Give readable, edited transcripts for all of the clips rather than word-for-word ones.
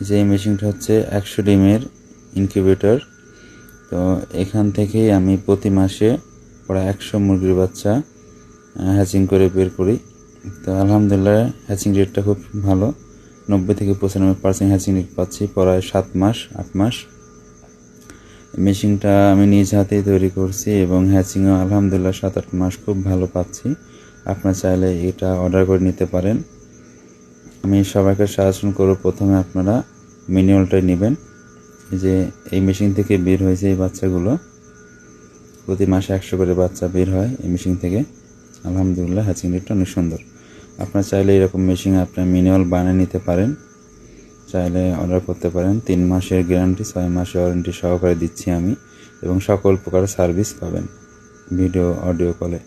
যে মেশিনটা হচ্ছে 100 ডিমের ইনকিউবেটর। তো এখান থেকেই আমি প্রতি মাসে প্রায় 100 মুরগির বাচ্চা হ্যাচিং করে বের করি। তো আলহামদুলিল্লাহ হ্যাচিং রেটটা খুব ভালো, 90 থেকে 95% হ্যাচিং রেট পাচ্ছি প্রায় 7 মাস 8 মাস। মেশিনটা আমি নিজ হাতেই তৈরি করছি এবং হ্যাচিংও আলহামদুলিল্লাহ 7-8 মাস খুব ভালো পাচ্ছি। আপনারা চাইলে এটা অর্ডার করে নিতে পারেন। আমি সবাইকে সাজেশন করব প্রথমে আপনারা ম্যানুয়ালটাই নেবেন। যে এই মেশিন থেকে বের হয়েছে এই বাচ্চাগুলো, প্রতি মাসে 100 করে বাচ্চা বের হয় এই মেশিন থেকে। আলহামদুলিল্লাহ হ্যাচিং রেটটা অনেক সুন্দর। আপনারা চাইলে এরকম মেশিন আপনার ম্যানুয়াল বানিয়ে নিতে পারেন, চাইলে অর্ডার করতে পারেন। 3 মাসের গ্যারান্টি 6 মাসের ওয়ারেন্টি সহকারে দিচ্ছি আমি, এবং সকল প্রকার সার্ভিস পাবেন ভিডিও অডিও কলে।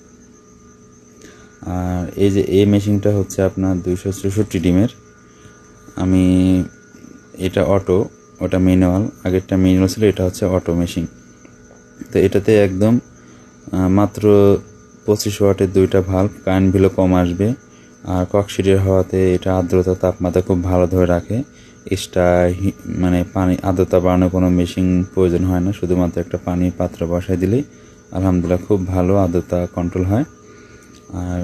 আর এই যে এই মেশিনটা হচ্ছে আপনার 264 ডিমের। আমি এটা অটো, ওটা ম্যানুয়াল, আগেরটা ম্যানুয়াল ছিল, এটা হচ্ছে অটো মেশিন। তো এটাতে একদম মাত্র 25 ওয়াটের 2টা ভাল্ব, কারেন্ট বিলও কম আসবে। আর ককশিটের হওয়াতে এটা আর্দ্রতা তাপমাত্রা খুব ভালো ধরে রাখে। এক্সট্রা মানে পানি আর্দ্রতা বাড়ানোর কোনো মেশিন প্রয়োজন হয় না, শুধুমাত্র একটা পানির পাত্র বসাই দিলেই আলহামদুলিল্লাহ খুব ভালো আর্দ্রতা কন্ট্রোল হয়। আর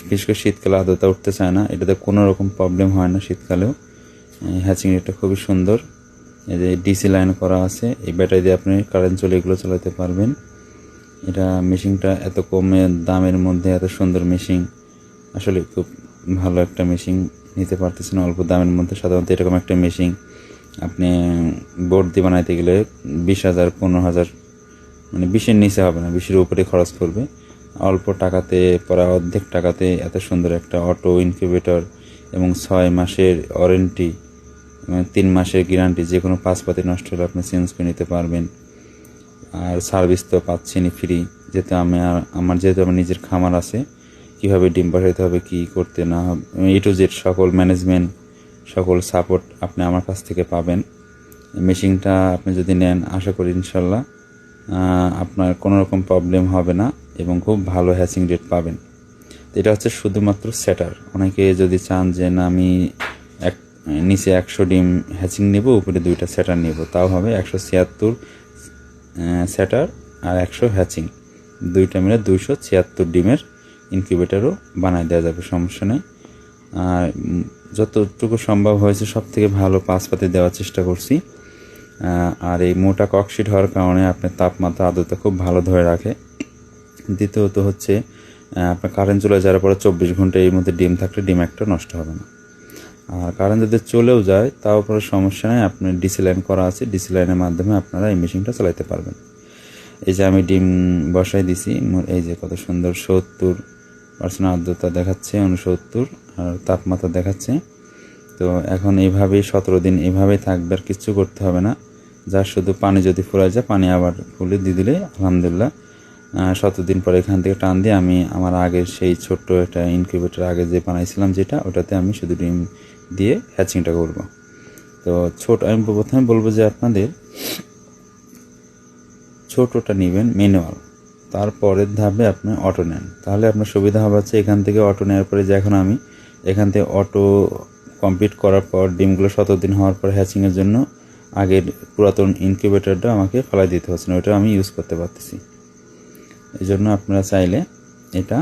বিশেষ করে শীতকালে আর্দ্রতা উঠতে চায় না, এটাতে কোনো রকম প্রবলেম হয় না শীতকালেও। হ্যাচিং রেটটা খুবই সুন্দর। এই যে ডিসি লাইন করা আছে, এই ব্যাটারি দিয়ে আপনি কারেন্ট চলে এগুলো চালাতে পারবেন। এটা মেশিনটা এত কমে দামের মধ্যে এত সুন্দর মেশিন, আসলে খুব ভালো একটা মেশিন নিতে পারতেছেন অল্প দামের মধ্যে। সাধারণত এরকম একটা মেশিন আপনি বোর্ড দিয়ে বানাইতে গেলে 20,000 15,000, মানে 20-এর নিচে হবে না, 20-এর উপরে খরচ করবে। অল্প টাকাতে, প্রায় অর্ধেক টাকাতে এত সুন্দর একটা অটো ইনকিউবেটর এবং 6 মাসের ওয়ারেন্টি, 3 মাসের গ্যারান্টি, যে কোনো পাতি নষ্ট হলে আপনি চেঞ্জ করে নিতে পারবেন। আর সার্ভিস তো পাচ্ছেনই ফ্রি। যেহেতু আমার নিজের খামার আছে, কীভাবে ডিম বসাইতে হবে, কী করতে না হবে, A to Z সকল ম্যানেজমেন্ট, সকল সাপোর্ট আপনি আমার কাছ থেকে পাবেন। মেশিনটা আপনি যদি নেন, আশা করি ইনশাল্লাহ আপনার কোনো রকম প্রবলেম হবে না এবং খুব ভালো হ্যাচিং রেট পাবেন। এটা হচ্ছে শুধুমাত্র সেটার। অনেকে যদি চান যে না আমি নিচে 100 ডিম হ্যাচিং নেব, উপরে 2টা সেটার নেব, তাও হবে। 176 সেটার আর 100 হ্যাচিং, 2টা মিলে 276 ডিমের ইনকিউবেটারও বানায় দেওয়া যাবে, সমস্যা নেই। আর যতটুকু সম্ভব হয়েছে সব থেকে ভালো পাতি দেওয়ার চেষ্টা করছি। আর এই মোটা ককশিট হওয়ার কারণে আপনার তাপমাত্রা আর্দ্রতা খুব ভালো ধরে রাখে। দ্বিতীয়ত হচ্ছে আপনার কারেন্ট চলে যাওয়ার পরে 24 ঘন্টা এর মধ্যে ডিম থাকলে ডিম একটা নষ্ট হবে না। আর কারেন্ট যদি চলেও যায় তাও কোনো সমস্যা নেই, আপনার ডিসি লাইন করা আছে, ডিসি লাইনের মাধ্যমে আপনারা এই মেশিনটা চালাতে পারবেন। এই যে আমি ডিম বসাই দিছি, এই যে কত সুন্দর 70% আর্দ্রতা দেখাচ্ছে, 69, আর তাপমাত্রা দেখাচ্ছে। তো এখন এইভাবেই 17 দিন এইভাবেই থাকবে, আর কিচ্ছু করতে হবে না। যা শুধু পানি যদি ফুরায় যায়, পানি আবার ফুলে দিয়ে দিলে আলহামদুলিল্লাহ 17 দিন পরে এখান থেকে টান দিয়ে আমি আমার আগের সেই ছোট্ট একটা ইনকিউবেটর আগে যে বানাইছিলাম যেটা, ওটাতে আমি শুধু ডিম দিয়ে হ্যাচিংটা করব। তো আমি প্রথমে বলবো যে আপনাদের ছোটোটা নেবেন ম্যানুয়াল, তারপরের ধাপে আপনি অটো নেন, তাহলে আপনার সুবিধা হবে। হচ্ছে এখান থেকে অটো নেওয়ার পরে, যে এখন আমি এখান থেকে অটো কমপ্লিট করার পর ডিমগুলো 17 দিন হওয়ার পর হ্যাচিংয়ের জন্য আগের পুরাতন ইনকিউবেটরটা আমাকে ফেলাই দিতে হচ্ছে না, ওটা আমি ইউজ করতে পারতেছি। এই জন্য আপনারা চাইলে এটা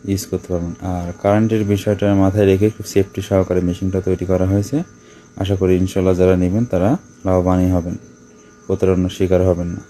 ইউজ করতে পারবেন। আর কারেন্টের বিষয়টা মাথায় রেখে খুব সেফটি সহকারে মেশিনটা তৈরি করা হয়েছে। আশা করি ইনশাল্লাহ যারা নেবেন তারা লাভবানই হবেন, প্রতারণার শিকার হবেন না।